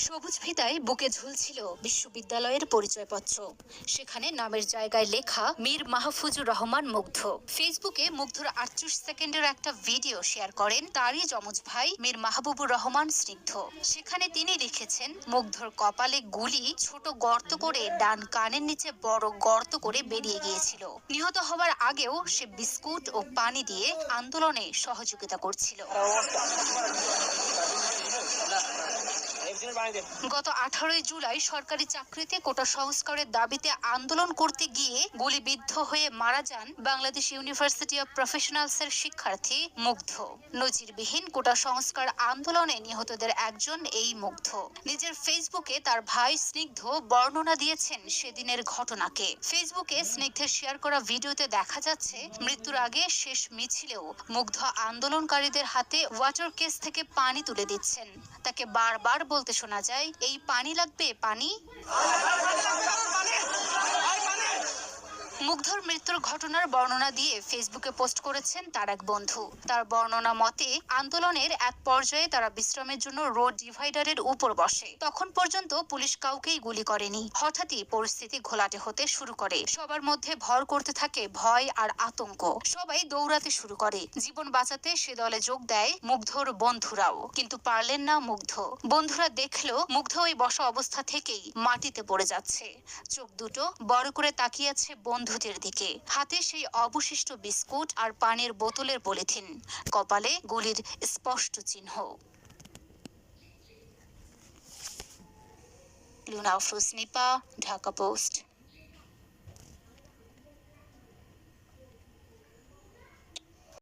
সবুজ ফিতায় বুকে ঝুলছিল বিশ্ববিদ্যালয়ের পরিচয়পত্র। সেখানে নামের জায়গায় লেখা মীর মাহফুজুর রহমান মুগ্ধ। ফেসবুকে মুগ্ধর 38 সেকেন্ডের একটা ভিডিও শেয়ার করেন তারই যমজ ভাই মীর মাহবুবুর রহমান স্নিগ্ধ। সেখানে তিনি লিখেছেন, মুগ্ধর কপালে গুলি ছোট গর্ত করে ডান কানের নিচে বড় গর্ত করে বেরিয়ে গিয়েছিল। নিহত হওয়ার আগেও সে বিস্কুট ও পানি দিয়ে আন্দোলনে সহযোগিতা করছিল। গত 18 জুলাই সরকারি চাকরিতে কোটা সংস্কারের দাবিতে আন্দোলন করতে গিয়ে গুলিবিদ্ধ হয়ে মারা যান বাংলাদেশ ইউনিভার্সিটি অব প্রফেশনালসের শিক্ষার্থী মুগ্ধ। নজিরবিহীন কোটা সংস্কার আন্দোলনে নিহতদের একজন এই মুগ্ধ। নিজের ফেসবুকে তার ভাই স্নিগ্ধ বর্ণনা দিয়েছেন সেদিনের ঘটনাকে। ফেসবুকে স্নিগ্ধের শেয়ার করা ভিডিওতে দেখা যাচ্ছে, মৃত্যুর আগে শেষ মিছিলেও মুগ্ধ আন্দোলনকারীদের হাতে ওয়াটার কেস থেকে পানি তুলে দিচ্ছেন। তাকে বারবার বলতে শোনা যায়, এই পানি লাগবে, পানি। মুগ্ধর মৃত্যুর ঘটনার বর্ণনা দিয়ে ফেসবুকে পোস্ট করেছেন তার এক বন্ধু। তার বর্ণনা মতে, আন্দোলনের এক পর্যায়ে তারা বিশ্রামের জন্য রোড ডিভাইডারের উপর বসে। তখন পর্যন্ত পুলিশ কাউকেই গুলি করেনি। হঠাৎই পরিস্থিতি ঘোলাটে হতে শুরু করে। সবার মধ্যে ভর করতে থাকে ভয় আর আতঙ্ক। সবাই দৌড়াতে শুরু করে। জীবন বাঁচাতে সে দলে যোগ দেয় মুগ্ধর বন্ধুরাও, কিন্তু পারলেন না মুগ্ধ। বন্ধুরা দেখলো মুগ্ধ ওই বসা অবস্থা থেকেই মাটিতে পড়ে যাচ্ছে। চোখ দুটো বড় করে তাকিয়ে আছে বন্ধুদের দিকে। হাতে সেই অবশিষ্ট বিস্কুট আর পানির বোতলের পলিথিন, কপালে গুলির স্পষ্ট চিহ্ন। লুনা আফরোজ নিপা, ঢাকা পোস্ট।